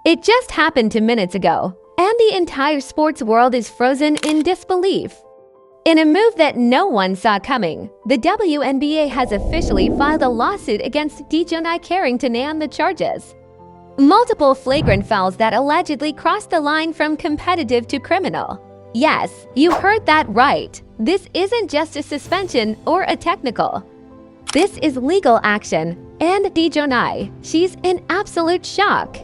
It just happened 2 minutes ago, and the entire sports world is frozen in disbelief. In a move that no one saw coming, the WNBA has officially filed a lawsuit against Dijonai Carrington on the charges. Multiple flagrant fouls that allegedly crossed the line from competitive to criminal. Yes, you heard that right. This isn't just a suspension or a technical. This is legal action, and Dijonai, she's in absolute shock.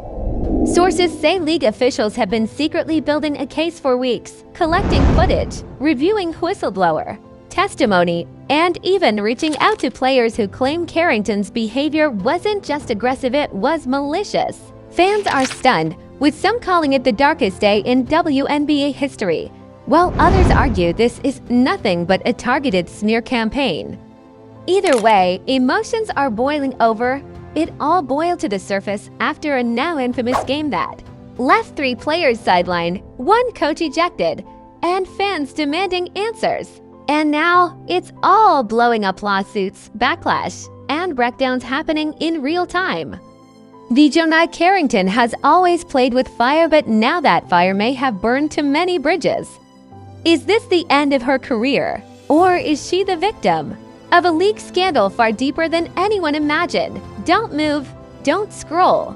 Sources say league officials have been secretly building a case for weeks, collecting footage, reviewing whistleblower testimony, and even reaching out to players who claim Carrington's behavior wasn't just aggressive, it was malicious. Fans are stunned, with some calling it the darkest day in WNBA history, while others argue this is nothing but a targeted smear campaign. Either way, emotions are boiling over. It all boiled to the surface after a now infamous game that left 3 players sidelined, 1 coach ejected, and fans demanding answers. And now, it's all blowing up lawsuits, backlash, and breakdowns happening in real time. Dijonai Carrington has always played with fire, but now that fire may have burned too many bridges. Is this the end of her career? Or is she the victim of a league scandal far deeper than anyone imagined? Don't move, don't scroll.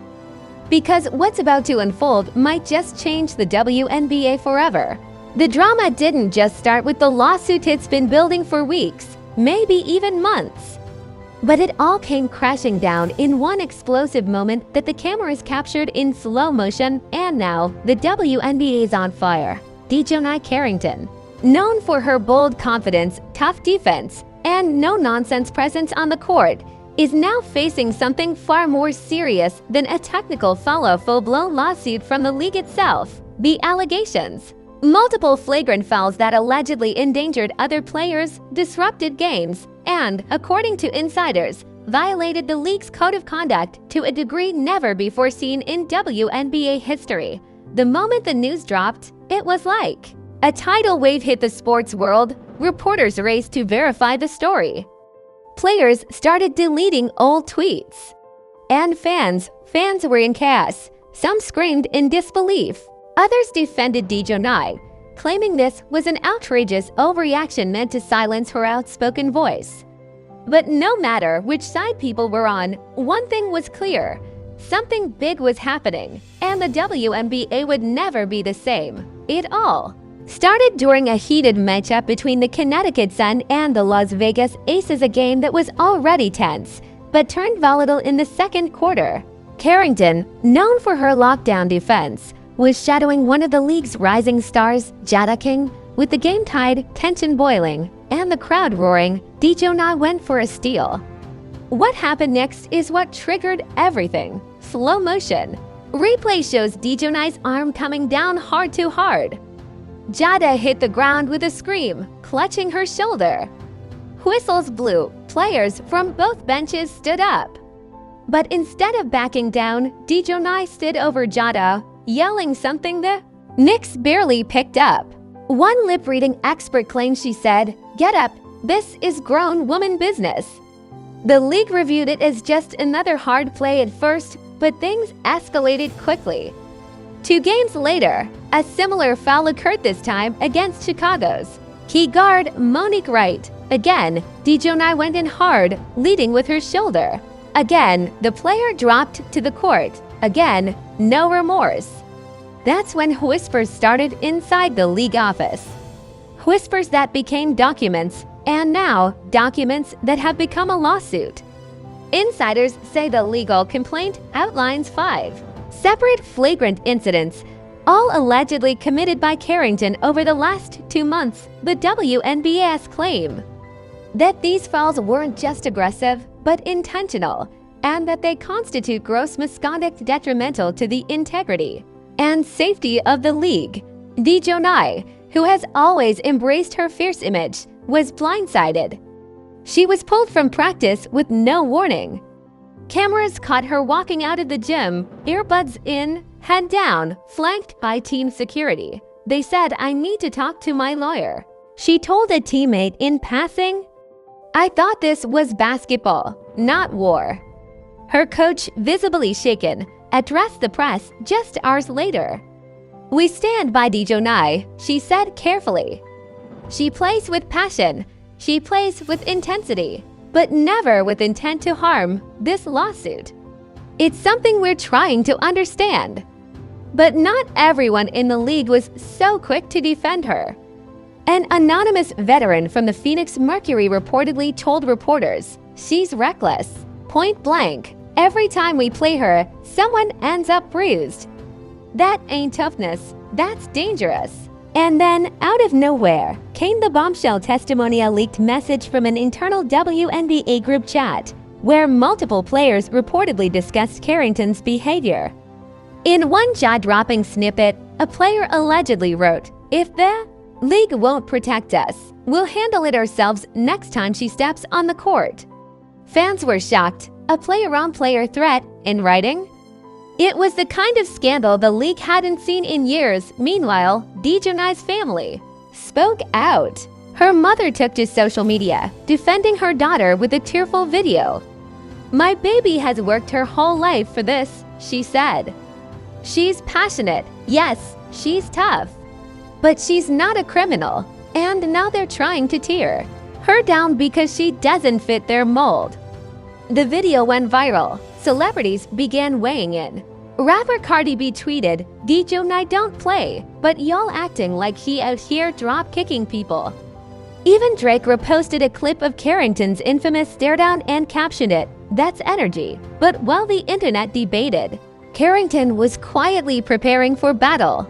Because what's about to unfold might just change the WNBA forever. The drama didn't just start with the lawsuit, it's been building for weeks, maybe even months. But it all came crashing down in one explosive moment that the cameras captured in slow motion, and now the WNBA is on fire. Dijonai Carrington, known for her bold confidence, tough defense, and no-nonsense presence on the court, is now facing something far more serious than a technical foul, a full-blown lawsuit from the league itself. The allegations: multiple flagrant fouls that allegedly endangered other players, disrupted games, and, according to insiders, violated the league's code of conduct to a degree never before seen in WNBA history. The moment the news dropped, it was like a tidal wave hit the sports world. Reporters raced to verify the story. Players started deleting old tweets. And fans were in chaos. Some screamed in disbelief. Others defended Dijonai, claiming this was an outrageous overreaction meant to silence her outspoken voice. But no matter which side people were on, one thing was clear: something big was happening, and the WNBA would never be the same. It all started during a heated matchup between the Connecticut Sun and the Las Vegas Aces, a game that was already tense, but turned volatile in the second quarter. Carrington, known for her lockdown defense, was shadowing one of the league's rising stars, Jada King. With the game tied, tension boiling, and the crowd roaring, Dijonai went for a steal. What happened next is what triggered everything. Slow motion. Replay shows Dijonai's arm coming down hard to hard. Jada hit the ground with a scream, clutching her shoulder. Whistles blew. Players from both benches stood up. But instead of backing down, Dijonai stood over Jada, yelling something the Knicks barely picked up. One lip-reading expert claims she said, "Get up, this is grown woman business." The league reviewed it as just another hard play at first, but things escalated quickly. 2 games later, a similar foul occurred, this time against Chicago's key guard Monique Wright. Again, Dijonai went in hard, leading with her shoulder. Again, the player dropped to the court. Again, no remorse. That's when whispers started inside the league office. Whispers that became documents, and now documents that have become a lawsuit. Insiders say the legal complaint outlines 5 separate flagrant incidents, all allegedly committed by Carrington over the last 2 months. The WNBA's claim that these fouls weren't just aggressive, but intentional, and that they constitute gross misconduct detrimental to the integrity and safety of the league. Dijonai, who has always embraced her fierce image, was blindsided. She was pulled from practice with no warning. Cameras caught her walking out of the gym, earbuds in, head down, flanked by team security. They said, "I need to talk to my lawyer." She told a teammate in passing, "I thought this was basketball, not war." Her coach, visibly shaken, addressed the press just hours later. "We stand by Dijonai," she said carefully. "She plays with passion. She plays with intensity, but never with intent to harm this lawsuit. It's something we're trying to understand." But not everyone in the league was so quick to defend her. An anonymous veteran from the Phoenix Mercury reportedly told reporters, "She's reckless. Point blank. Every time we play her, someone ends up bruised. That ain't toughness. That's dangerous." And then, out of nowhere, came the bombshell testimonial leaked message from an internal WNBA group chat, where multiple players reportedly discussed Carrington's behavior. In one jaw-dropping snippet, a player allegedly wrote, "If the league won't protect us, we'll handle it ourselves next time she steps on the court." Fans were shocked. A player-on-player threat in writing? It was the kind of scandal the league hadn't seen in years. Meanwhile, Dijonai's family spoke out. Her mother took to social media, defending her daughter with a tearful video. "My baby has worked her whole life for this," she said. "She's passionate. Yes, she's tough. But she's not a criminal. And now they're trying to tear her down because she doesn't fit their mold." The video went viral. Celebrities began weighing in. Rapper Cardi B tweeted, "Dijonai don't play, but y'all acting like he out here drop-kicking people." Even Drake reposted a clip of Carrington's infamous stare-down and captioned it, "That's energy." But while the internet debated, Carrington was quietly preparing for battle.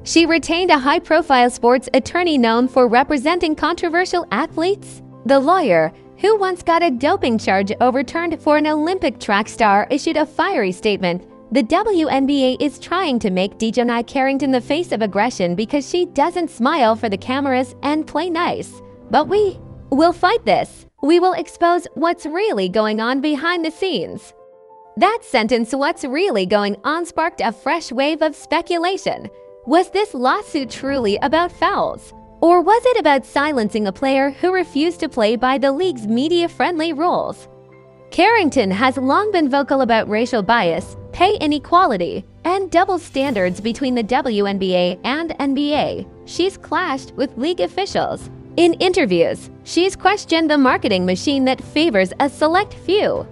She retained a high-profile sports attorney known for representing controversial athletes. The lawyer, who once got a doping charge overturned for an Olympic track star, issued a fiery statement. "The WNBA is trying to make Dijonai Carrington the face of aggression because she doesn't smile for the cameras and play nice. But we will fight this. We will expose what's really going on behind the scenes." That sentence, "what's really going on," sparked a fresh wave of speculation. Was this lawsuit truly about fouls? Or was it about silencing a player who refused to play by the league's media-friendly rules? Carrington has long been vocal about racial bias, pay inequality, and double standards between the WNBA and NBA. She's clashed with league officials. In interviews, she's questioned the marketing machine that favors a select few.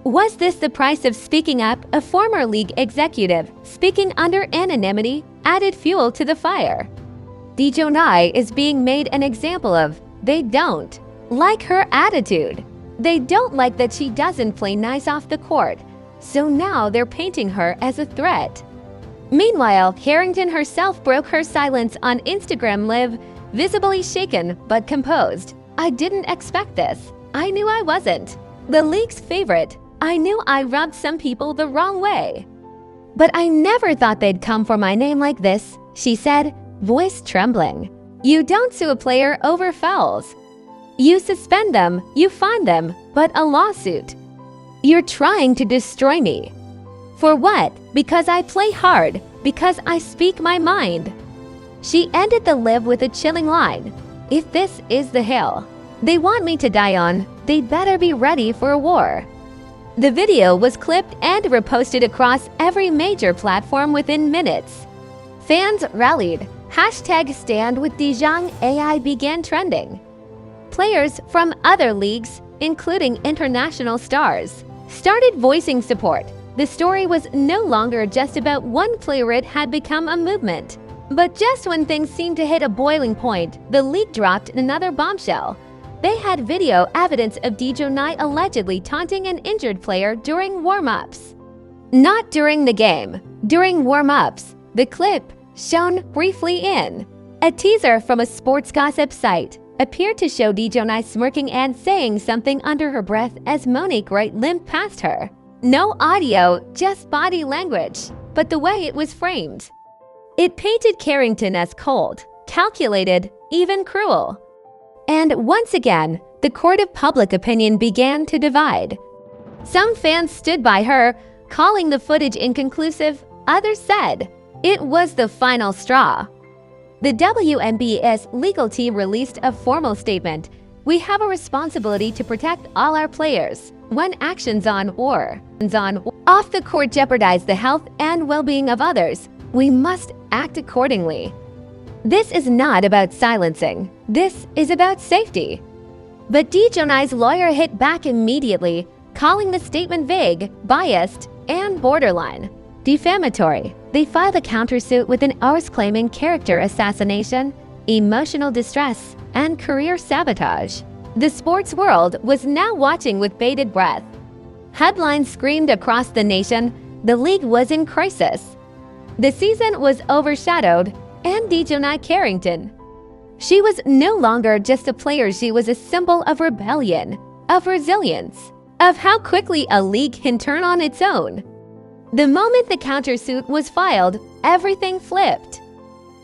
Was this the price of speaking up? A former league executive, speaking under anonymity, added fuel to the fire. Dijonai is being made an example of. They don't like her attitude. They don't like that she doesn't play nice off the court. So now they're painting her as a threat. Meanwhile, Carrington herself broke her silence on Instagram Live, visibly shaken but composed. "I didn't expect this. I knew I wasn't the league's favorite. I knew I rubbed some people the wrong way. But I never thought they'd come for my name like this," she said, voice trembling. "You don't sue a player over fouls. You suspend them, you fine them, but a lawsuit. You're trying to destroy me. For what? Because I play hard, because I speak my mind." She ended the Live with a chilling line. "If this is the hill they want me to die on, they'd better be ready for a war." The video was clipped and reposted across every major platform within minutes. Fans rallied. #StandWithDijonai began trending. Players from other leagues, including international stars, started voicing support. The story was no longer just about one player, it had become a movement. But just when things seemed to hit a boiling point, the league dropped another bombshell. They had video evidence of Dijonai allegedly taunting an injured player during warm-ups. Not during the game, during warm-ups. The clip, shown briefly in a teaser from a sports gossip site, appeared to show Dijonai smirking and saying something under her breath as Monique Wright limped past her. No audio, just body language, but the way it was framed. It painted Carrington as cold, calculated, even cruel. And once again, the court of public opinion began to divide. Some fans stood by her, calling the footage inconclusive. Others said it was the final straw. The WNBA's legal team released a formal statement. "We have a responsibility to protect all our players. when actions on or off the court jeopardize the health and well-being of others, we must act accordingly. This is not about silencing. This is about safety. But Dijonai's lawyer hit back immediately, calling the statement vague, biased, and borderline defamatory. They filed a countersuit within hours claiming character assassination, emotional distress, and career sabotage. The sports world was now watching with bated breath. Headlines screamed across the nation, the league was in crisis. The season was overshadowed, and Dijonai Carrington. She was no longer just a player, she was a symbol of rebellion, of resilience, of how quickly a league can turn on its own. The moment the countersuit was filed, everything flipped.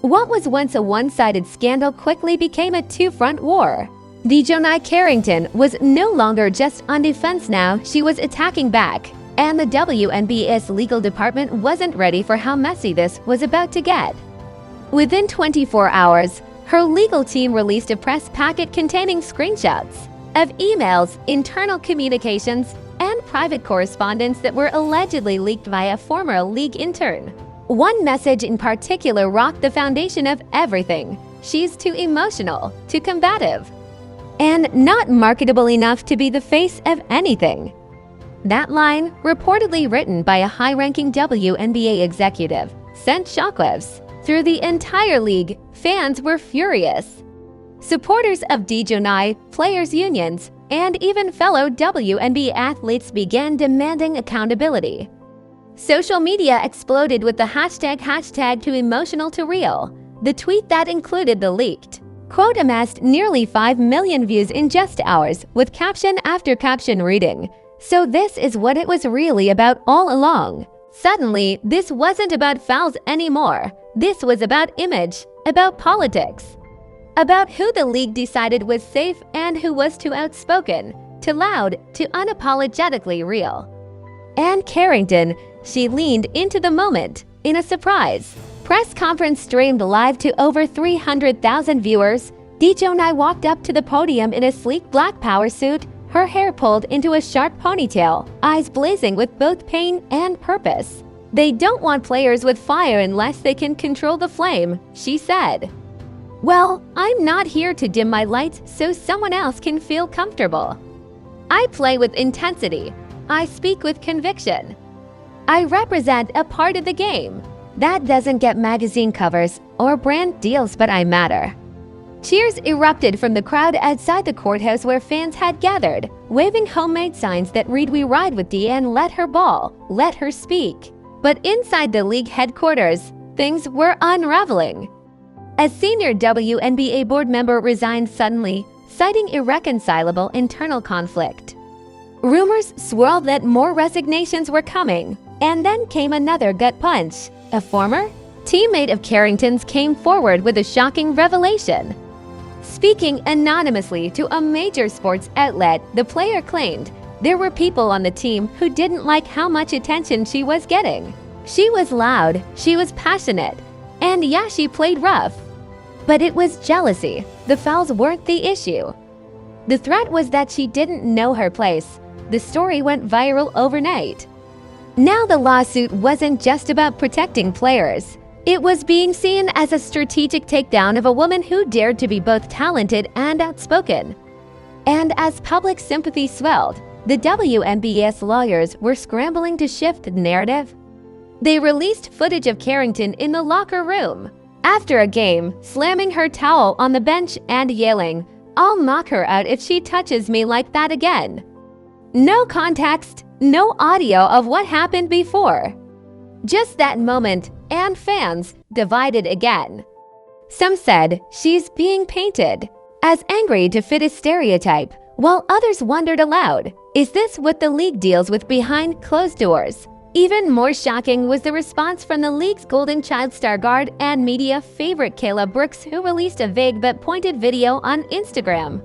What was once a one-sided scandal quickly became a two-front war. Dijonai Carrington was no longer just on defense now, she was attacking back, and the WNBA's legal department wasn't ready for how messy this was about to get. Within 24 hours, her legal team released a press packet containing screenshots of emails, internal communications, and private correspondence that were allegedly leaked by a former league intern. One message in particular rocked the foundation of everything. She's too emotional, too combative, and not marketable enough to be the face of anything. That line, reportedly written by a high-ranking WNBA executive, sent shockwaves through the entire league. Fans were furious. Supporters of Dijonai, players' unions, and even fellow WNBA athletes began demanding accountability. Social media exploded with the hashtag too emotional to real. The tweet that included the leaked quote amassed nearly 5 million views in just hours, with caption after caption reading, "So this is what it was really about all along." Suddenly, this wasn't about fouls anymore. This was about image, about politics, about who the league decided was safe and who was too outspoken, too loud, too unapologetically real. And Carrington, she leaned into the moment in a surprise press conference streamed live to over 300,000 viewers. Dijonai walked up to the podium in a sleek black power suit, her hair pulled into a sharp ponytail, eyes blazing with both pain and purpose. "They don't want players with fire unless they can control the flame," she said. "Well, I'm not here to dim my lights so someone else can feel comfortable. I play with intensity. I speak with conviction. I represent a part of the game that doesn't get magazine covers or brand deals, but I matter." Cheers erupted from the crowd outside the courthouse where fans had gathered, waving homemade signs that read, "We ride with Dee and let her ball, let her speak." But inside the league headquarters, things were unraveling. A senior WNBA board member resigned suddenly, citing irreconcilable internal conflict. Rumors swirled that more resignations were coming, and then came another gut punch. A former teammate of Carrington's came forward with a shocking revelation. Speaking anonymously to a major sports outlet, the player claimed there were people on the team who didn't like how much attention she was getting. She was loud, she was passionate, and yeah, she played rough. But it was jealousy. The fouls weren't the issue. The threat was that she didn't know her place. The story went viral overnight. Now the lawsuit wasn't just about protecting players. It was being seen as a strategic takedown of a woman who dared to be both talented and outspoken. And as public sympathy swelled, the WNBA's lawyers were scrambling to shift the narrative. They released footage of Carrington in the locker room after a game, slamming her towel on the bench and yelling, "I'll knock her out if she touches me like that again." No context, no audio of what happened before. Just that moment, and fans divided again. Some said she's being painted as angry to fit a stereotype, while others wondered aloud, is this what the league deals with behind closed doors? Even more shocking was the response from the league's golden child star guard and media favorite Kayla Brooks, who released a vague but pointed video on Instagram.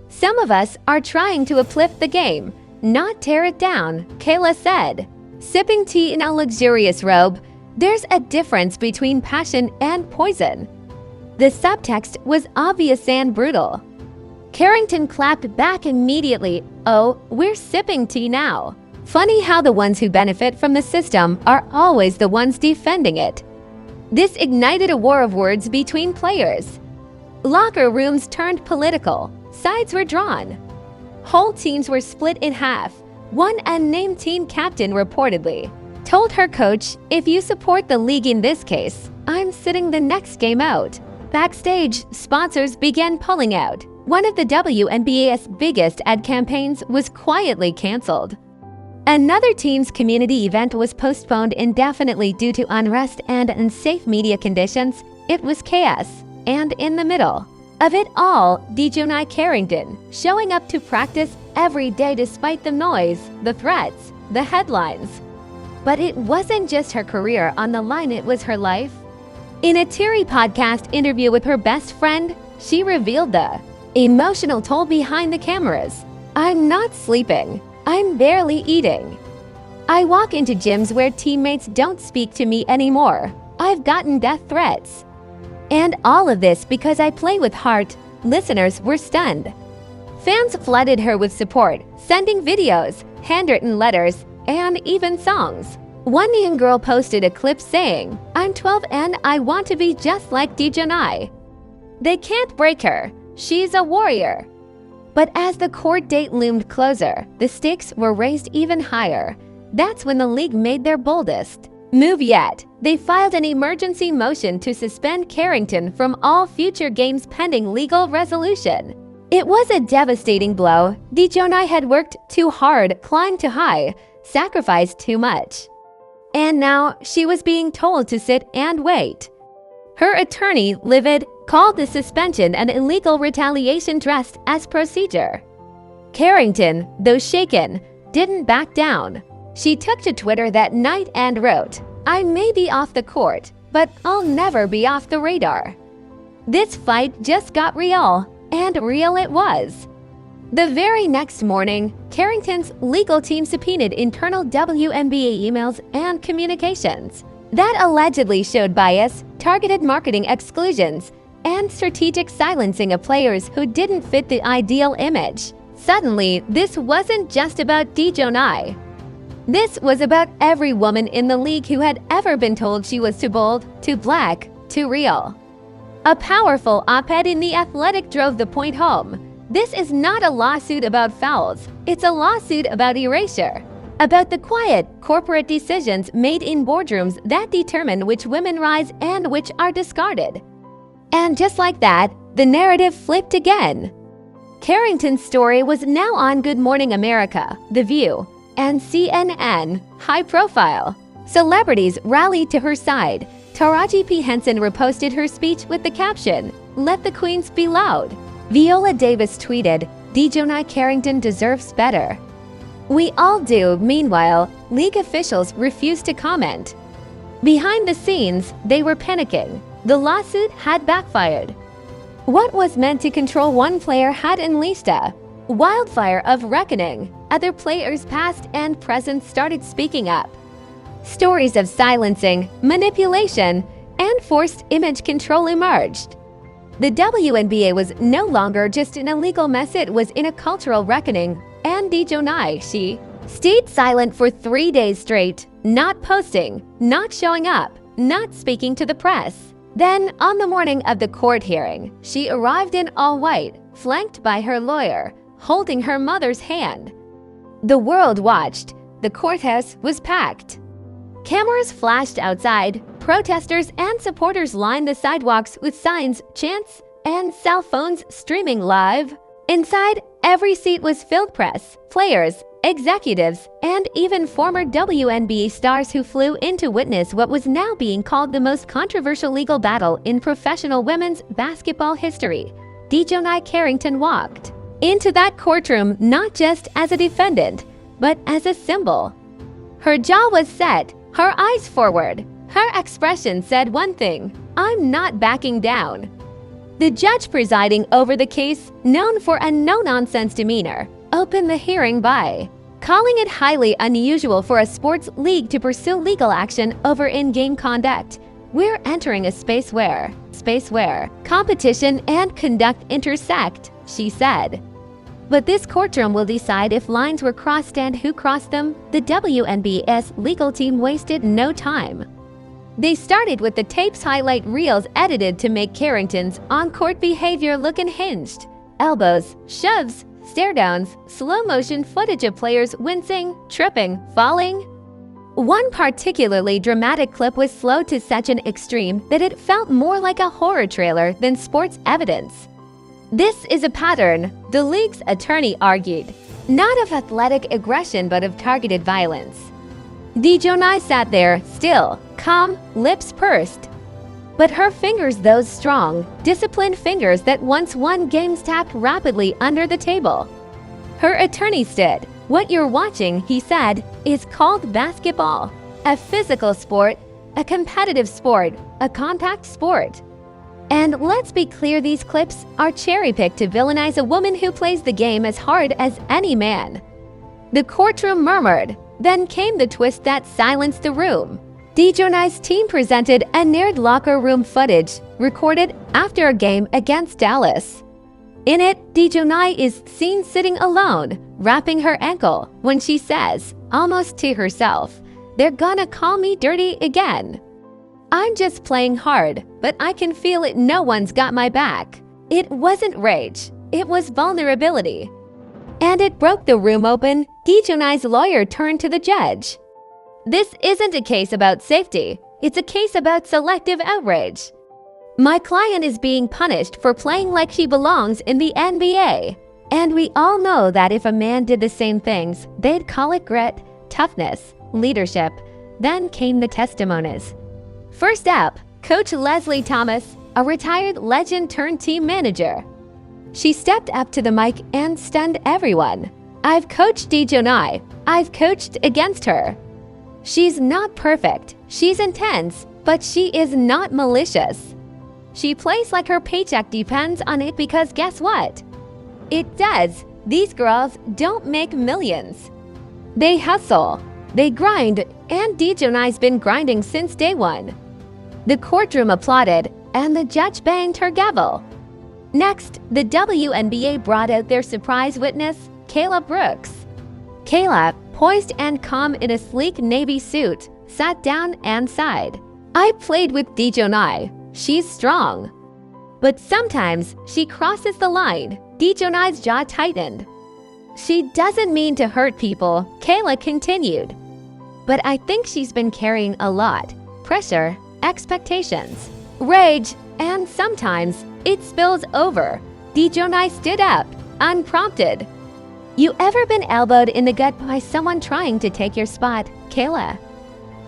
"Some of us are trying to uplift the game, not tear it down," Kayla said. Sipping tea in a luxurious robe, there's a difference between passion and poison. The subtext was obvious and brutal. Carrington clapped back immediately. "Oh, we're sipping tea now." Funny how the ones who benefit from the system are always the ones defending it. This ignited a war of words between players. Locker rooms turned political. Sides were drawn. Whole teams were split in half. One unnamed team captain reportedly told her coach, "If you support the league in this case, I'm sitting the next game out." Backstage, sponsors began pulling out. One of the WNBA's biggest ad campaigns was quietly canceled. Another team's community event was postponed indefinitely due to unrest and unsafe media conditions. It was chaos. And in the middle of it all, Dijonai Carrington, showing up to practice every day despite the noise, the threats, the headlines. But it wasn't just her career on the line, it was her life. In a teary podcast interview with her best friend, she revealed the emotional toll behind the cameras. "I'm not sleeping. I'm barely eating. I walk into gyms where teammates don't speak to me anymore. I've gotten death threats. And all of this because I play with heart." Listeners were stunned. Fans flooded her with support, sending videos, handwritten letters, and even songs. One young girl posted a clip saying, "I'm 12 and I want to be just like Dijonai. They can't break her. She's a warrior." But as the court date loomed closer, the stakes were raised even higher. That's when the league made their boldest move yet. They filed an emergency motion to suspend Carrington from all future games pending legal resolution. It was a devastating blow. Dijonai had worked too hard, climbed too high, sacrificed too much. And now she was being told to sit and wait. Her attorney, livid, called the suspension an illegal retaliation dressed as procedure. Carrington, though shaken, didn't back down. She took to Twitter that night and wrote, "I may be off the court, but I'll never be off the radar." This fight just got real, and real it was. The very next morning, Carrington's legal team subpoenaed internal WNBA emails and communications that allegedly showed bias, targeted marketing exclusions, and strategic silencing of players who didn't fit the ideal image. Suddenly, this wasn't just about Dijonai. This was about every woman in the league who had ever been told she was too bold, too black, too real. A powerful op-ed in The Athletic drove the point home. This is not a lawsuit about fouls. It's a lawsuit about erasure. About the quiet, corporate decisions made in boardrooms that determine which women rise and which are discarded. And just like that, the narrative flipped again. Carrington's story was now on Good Morning America, The View, and CNN, high profile. Celebrities rallied to her side. Taraji P. Henson reposted her speech with the caption, "Let the queens be loud." Viola Davis tweeted, "Dijonai Carrington deserves better." We all do. Meanwhile, league officials refused to comment. Behind the scenes, they were panicking. The lawsuit had backfired. What was meant to control one player had unleashed a wildfire of reckoning. Other players past and present started speaking up. Stories of silencing, manipulation, and forced image control emerged. The WNBA was no longer just an illegal mess, it was in a cultural reckoning. And Dijonai, she stayed silent for 3 days straight, not posting, not showing up, not speaking to the press. Then, on the morning of the court hearing, she arrived in all white, flanked by her lawyer, holding her mother's hand. The world watched. The courthouse was packed. Cameras flashed outside. Protesters and supporters lined the sidewalks with signs, chants, and cell phones streaming live. Inside, every seat was filled. Press, players, executives, and even former WNBA stars who flew in to witness what was now being called the most controversial legal battle in professional women's basketball history. Dijonai Carrington walked into that courtroom not just as a defendant, but as a symbol. Her jaw was set, her eyes forward. Her expression said one thing: "I'm not backing down." The judge presiding over the case, known for a no-nonsense demeanor, opened the hearing by calling it highly unusual for a sports league to pursue legal action over in-game conduct. "We're entering a space where competition and conduct intersect. she said. But this courtroom will decide if lines were crossed and who crossed them. The WNBA's legal team wasted no time. They started with the tape's highlight reels edited to make Carrington's on-court behavior look unhinged. Elbows, shoves, stare-downs, slow-motion footage of players wincing, tripping, falling. One particularly dramatic clip was slowed to such an extreme that it felt more like a horror trailer than sports evidence. This is a pattern, the league's attorney argued, not of athletic aggression but of targeted violence. Dijonai sat there, still, calm, lips pursed. But her fingers, those strong, disciplined fingers that once won games, tapped rapidly under the table. Her attorney stood. "What you're watching," he said, "is called basketball. A physical sport, a competitive sport, a contact sport. And let's be clear, these clips are cherry-picked to villainize a woman who plays the game as hard as any man." The courtroom murmured. Then came the twist that silenced the room. Dijonai's team presented unaired locker room footage recorded after a game against Dallas. In it, Dijonai is seen sitting alone, wrapping her ankle, when she says, almost to herself, "They're gonna call me dirty again. I'm just playing hard, but I can feel it. No one's got my back." It wasn't rage, it was vulnerability. And it broke the room open. Dijonai's lawyer turned to the judge. "This isn't a case about safety, it's a case about selective outrage. My client is being punished for playing like she belongs in the NBA. And we all know that if a man did the same things, they'd call it grit, toughness, leadership." Then came the testimonies. First up, Coach Leslie Thomas, a retired legend turned team manager. She stepped up to the mic and stunned everyone. "I've coached Dijonai. I've coached against her. She's not perfect, she's intense, but she is not malicious. She plays like her paycheck depends on it because guess what? It does. These girls don't make millions. They hustle, they grind, and Dijonai's been grinding since day one." The courtroom applauded, and the judge banged her gavel. Next, the WNBA brought out their surprise witness, Kayla Brooks. Kayla, poised and calm in a sleek navy suit, sat down and sighed. "I played with Dijonai. She's strong. But sometimes she crosses the line." Dijonai's jaw tightened. "She doesn't mean to hurt people," Kayla continued. "But I think she's been carrying a lot. Pressure, expectations, rage, and sometimes it spills over." Dijonai stood up, unprompted. "You ever been elbowed in the gut by someone trying to take your spot, Kayla?"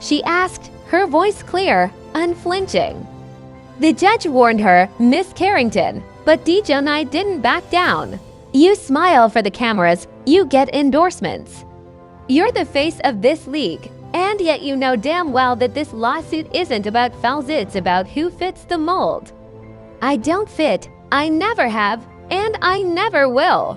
she asked, her voice clear, unflinching. The judge warned her, "Miss Carrington," but Dijonai didn't back down. "You smile for the cameras, you get endorsements. You're the face of this league, and yet you know damn well that this lawsuit isn't about fouls, it's about who fits the mold. I don't fit, I never have, and I never will."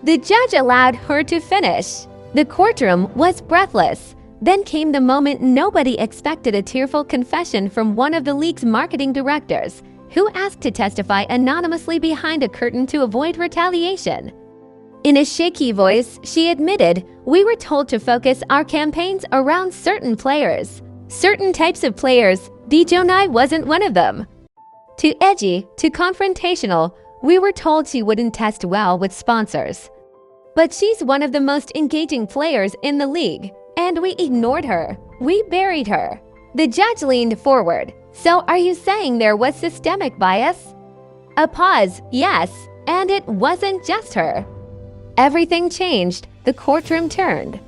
The judge allowed her to finish. The courtroom was breathless. Then came the moment nobody expected, a tearful confession from one of the league's marketing directors, who asked to testify anonymously behind a curtain to avoid retaliation. In a shaky voice, she admitted, "We were told to focus our campaigns around certain players. Certain types of players. Dijonai wasn't one of them. Too edgy, too confrontational. We were told she wouldn't test well with sponsors. But she's one of the most engaging players in the league, and we ignored her. We buried her." The judge leaned forward. "So are you saying there was systemic bias?" A pause. "Yes, and it wasn't just her." Everything changed. The courtroom turned.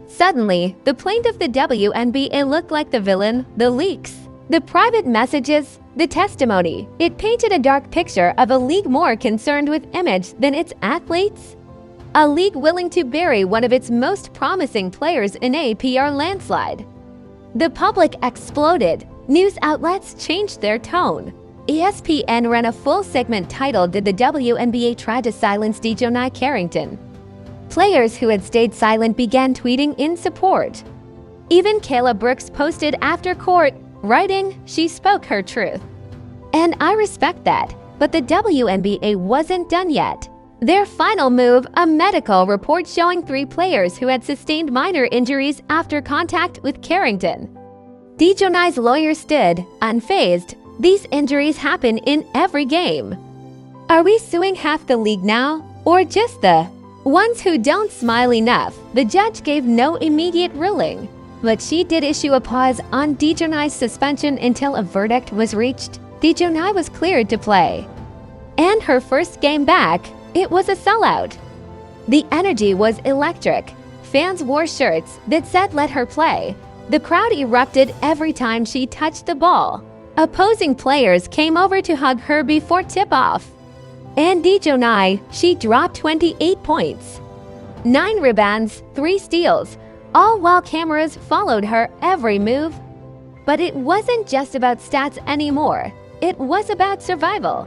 Suddenly, the plaintiff, the WNBA, looked like the villain. The leaks, the private messages, the testimony. It painted a dark picture of a league more concerned with image than its athletes. A league willing to bury one of its most promising players in a PR landslide. The public exploded. News outlets changed their tone. ESPN ran a full segment titled, "Did the WNBA try to silence Dijonai Carrington?" Players who had stayed silent began tweeting in support. Even Kayla Brooks posted after court, writing, "She spoke her truth. And I respect that, But the WNBA wasn't done yet. Their final move, a medical report showing 3 players who had sustained minor injuries after contact with Carrington. Dijonai's lawyer stood, unfazed. These injuries happen in every game. Are we suing half the league now, or just the ones who don't smile enough? The judge gave no immediate ruling, but she did issue a pause on Dijonai's suspension until a verdict was reached. Dijonai was cleared to play. And her first game back, it was a sellout. The energy was electric. Fans wore shirts that said "Let her play." The crowd erupted every time she touched the ball. Opposing players came over to hug her before tip-off. And Dijonai, she dropped 28 points. 9 rebounds, 3 steals, all while cameras followed her every move. But it wasn't just about stats anymore. It was about survival.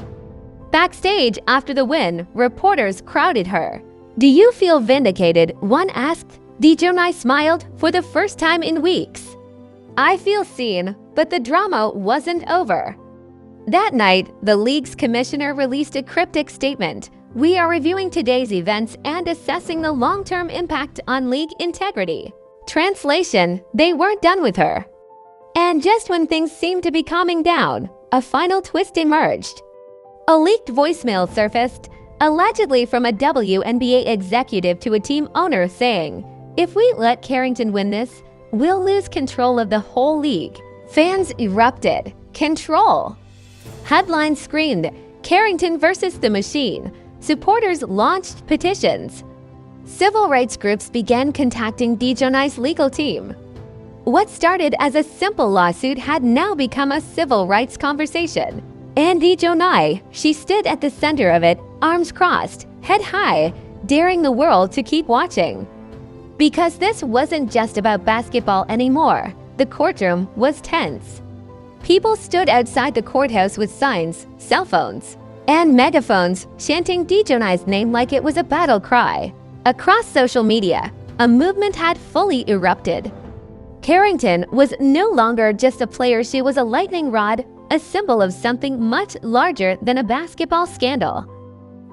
Backstage after the win, reporters crowded her. "Do you feel vindicated?" one asked. Dijonai smiled for the first time in weeks. "I feel seen, but the drama wasn't over." That night, the league's commissioner released a cryptic statement. "We are reviewing today's events and assessing the long-term impact on league integrity." Translation: they weren't done with her. And just when things seemed to be calming down, a final twist emerged. A leaked voicemail surfaced, allegedly from a WNBA executive to a team owner saying, "If we let Carrington win this, we'll lose control of the whole league." Fans erupted. Control! Headlines screamed, "Carrington versus the machine." Supporters launched petitions. Civil rights groups began contacting Dijonai's legal team. What started as a simple lawsuit had now become a civil rights conversation. And Dijonai, she stood at the center of it, arms crossed, head high, daring the world to keep watching. Because this wasn't just about basketball anymore. The courtroom was tense. People stood outside the courthouse with signs, cell phones, and megaphones, chanting Dijonai's name like it was a battle cry. Across social media, a movement had fully erupted. Carrington was no longer just a player, she was a lightning rod, a symbol of something much larger than a basketball scandal.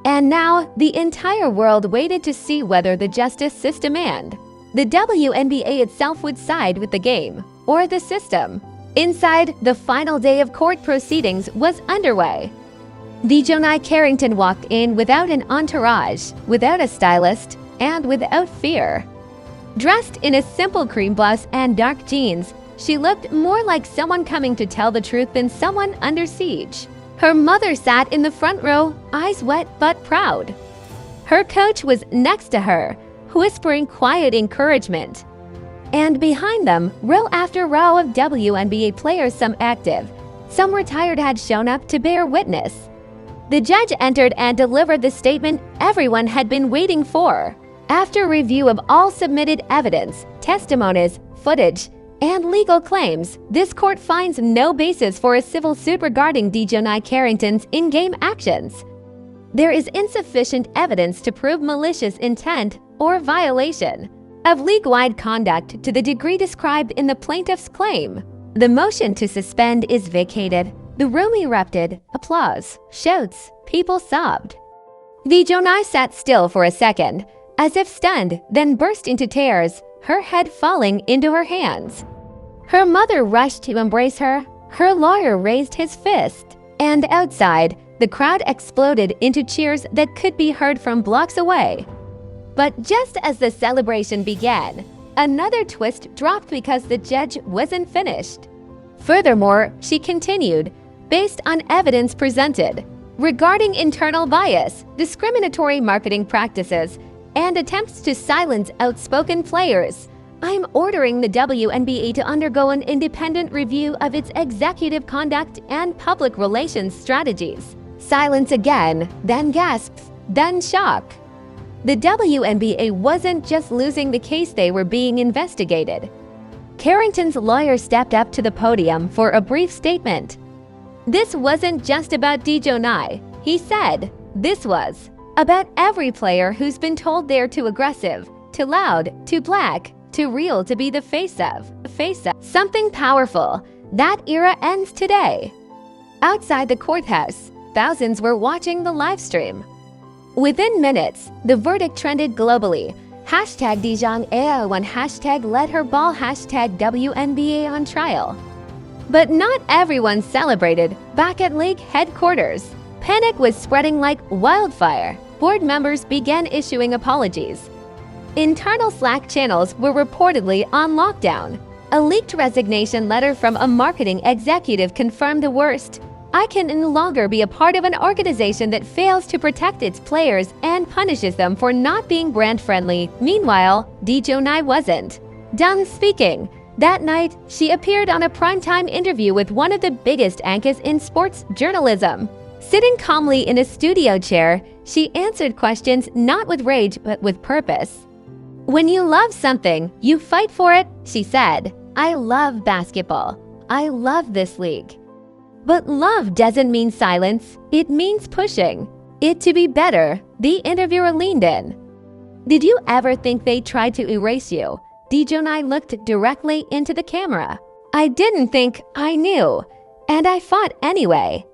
And now, the entire world waited to see whether the justice system and the WNBA itself would side with the game, or the system. Inside, the final day of court proceedings was underway. Dijonai Carrington walked in without an entourage, without a stylist, and without fear. Dressed in a simple cream blouse and dark jeans, she looked more like someone coming to tell the truth than someone under siege. Her mother sat in the front row, eyes wet but proud. Her coach was next to her, whispering quiet encouragement. And behind them, row after row of WNBA players, some active, some retired, had shown up to bear witness. The judge entered and delivered the statement everyone had been waiting for. After review of all submitted evidence, testimonies, footage, and legal claims, this court finds no basis for a civil suit regarding Dijonai Carrington's in-game actions. There is insufficient evidence to prove malicious intent or violation of league-wide conduct to the degree described in the plaintiff's claim. The motion to suspend is vacated. The room erupted. Applause, shouts, people sobbed. Dijonai sat still for a second, as if stunned, then burst into tears, her head falling into her hands. Her mother rushed to embrace her. Her lawyer raised his fist. And outside, the crowd exploded into cheers that could be heard from blocks away. But just as the celebration began, another twist dropped because the judge wasn't finished. Furthermore, she continued, based on evidence presented regarding internal bias, discriminatory marketing practices, and attempts to silence outspoken players, I'm ordering the WNBA to undergo an independent review of its executive conduct and public relations strategies. Silence again, then gasps, then shock. The WNBA wasn't just losing the case, they were being investigated. Carrington's lawyer stepped up to the podium for a brief statement. This wasn't just about Dijonai, he said. This was about every player who's been told they're too aggressive, too loud, too black, too real to be the face of something powerful. That era ends today. Outside the courthouse, thousands were watching the live stream. Within minutes, the verdict trended globally. Hashtag Dijonai when hashtag let her ball hashtag WNBA on trial. But not everyone celebrated. Back at league headquarters, panic was spreading like wildfire. Board members began issuing apologies. Internal Slack channels were reportedly on lockdown. A leaked resignation letter from a marketing executive confirmed the worst. I can no longer be a part of an organization that fails to protect its players and punishes them for not being brand-friendly. Meanwhile, Dijonai wasn't done speaking. That night, she appeared on a primetime interview with one of the biggest anchors in sports journalism. Sitting calmly in a studio chair, she answered questions not with rage but with purpose. "When you love something, you fight for it," she said. "I love basketball. I love this league. But love doesn't mean silence, it means pushing it to be better," the interviewer leaned in. "Did you ever think they tried to erase you?" Dijonai looked directly into the camera. "I didn't think I knew, and I fought anyway."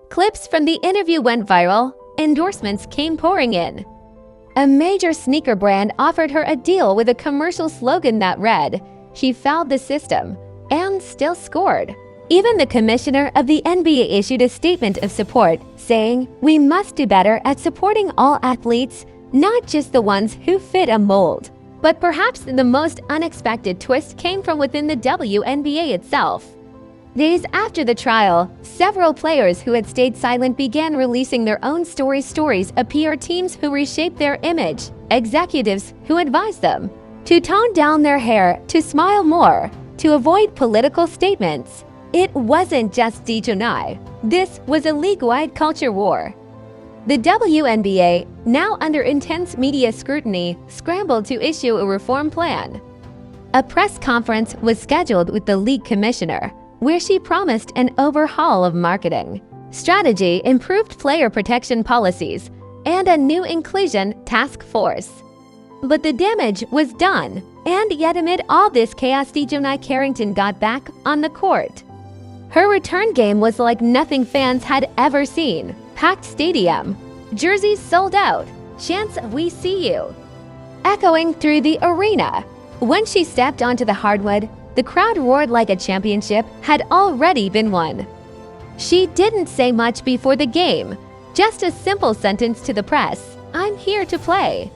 Clips from the interview went viral, endorsements came pouring in. A major sneaker brand offered her a deal with a commercial slogan that read, "She fouled the system," and still scored. Even the commissioner of the NBA issued a statement of support, saying, "We must do better at supporting all athletes, not just the ones who fit a mold." But perhaps the most unexpected twist came from within the WNBA itself. Days after the trial, several players who had stayed silent began releasing their own stories of PR teams who reshaped their image, executives who advised them to tone down their hair, to smile more, to avoid political statements. It wasn't just Dijonai. This was a league-wide culture war. The WNBA, now under intense media scrutiny, scrambled to issue a reform plan. A press conference was scheduled with the league commissioner, where she promised an overhaul of marketing, strategy, improved player protection policies, and a new inclusion task force. But the damage was done, and yet amid all this chaos, Dijonai Carrington got back on the court. Her return game was like nothing fans had ever seen. Packed stadium, jerseys sold out, chants of "We see you" echoing through the arena. When she stepped onto the hardwood, the crowd roared like a championship had already been won. She didn't say much before the game, just a simple sentence to the press, "I'm here to play."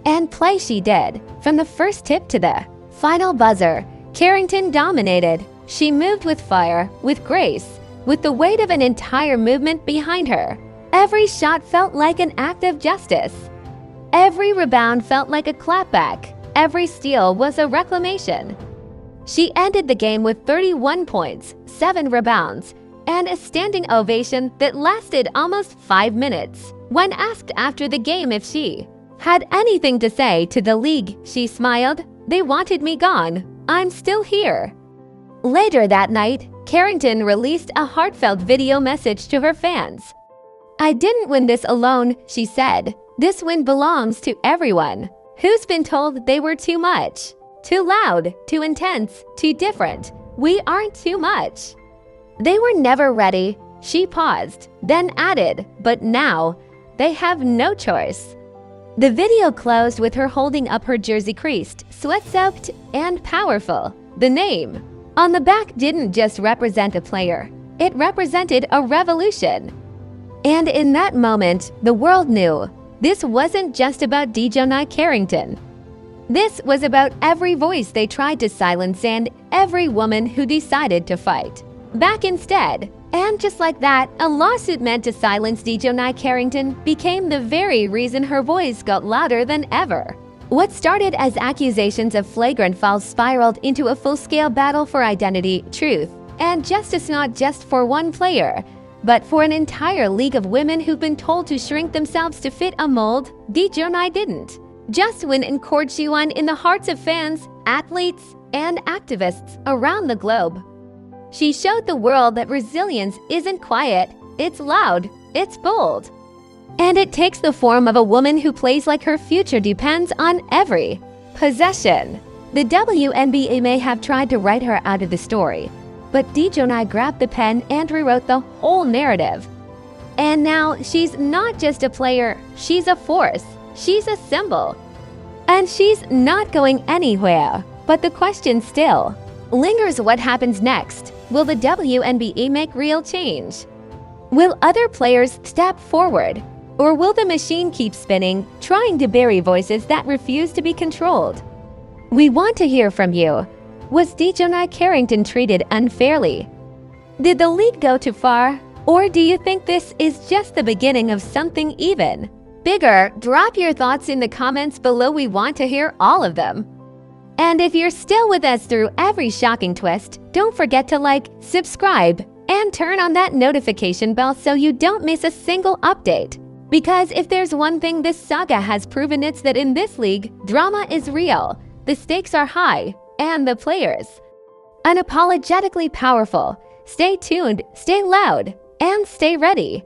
And play she did. From the first tip to the final buzzer, Carrington dominated. She moved with fire, with grace, with the weight of an entire movement behind her. Every shot felt like an act of justice. Every rebound felt like a clapback. Every steal was a reclamation. She ended the game with 31 points, 7 rebounds, and a standing ovation that lasted almost 5 minutes. When asked after the game if she had anything to say to the league, she smiled, "They wanted me gone. I'm still here." Later that night, Carrington released a heartfelt video message to her fans. "I didn't win this alone," she said. "This win belongs to everyone who's been told they were too much, too loud, too intense, too different. We aren't too much. They were never ready." She paused, then added, "But now, they have no choice." The video closed with her holding up her jersey creased, sweat-soaked, and powerful. The name on the back didn't just represent a player, it represented a revolution. And in that moment, the world knew this wasn't just about Dijonai Carrington. This was about every voice they tried to silence and every woman who decided to fight back instead. And just like that, a lawsuit meant to silence Dijonai Carrington became the very reason her voice got louder than ever. What started as accusations of flagrant fouls spiraled into a full-scale battle for identity, truth, and justice, not just for one player, but for an entire league of women who've been told to shrink themselves to fit a mold. Dijonai didn't just win in court, she won in the hearts of fans, athletes, and activists around the globe. She showed the world that resilience isn't quiet, it's loud, it's bold. And it takes the form of a woman who plays like her future depends on every possession. The WNBA may have tried to write her out of the story, but Dijonai grabbed the pen and rewrote the whole narrative. And now she's not just a player, she's a force, she's a symbol. And she's not going anywhere. But the question still lingers: what happens next? Will the WNBA make real change? Will other players step forward? Or will the machine keep spinning, trying to bury voices that refuse to be controlled? We want to hear from you. Was Dijonai Carrington treated unfairly? Did the league go too far? Or do you think this is just the beginning of something even bigger? Drop your thoughts in the comments below. We want to hear all of them. And if you're still with us through every shocking twist, don't forget to like, subscribe, and turn on that notification bell so you don't miss a single update. Because if there's one thing this saga has proven, it's that in this league, drama is real, the stakes are high, and the players unapologetically powerful. Stay tuned, stay loud, and stay ready.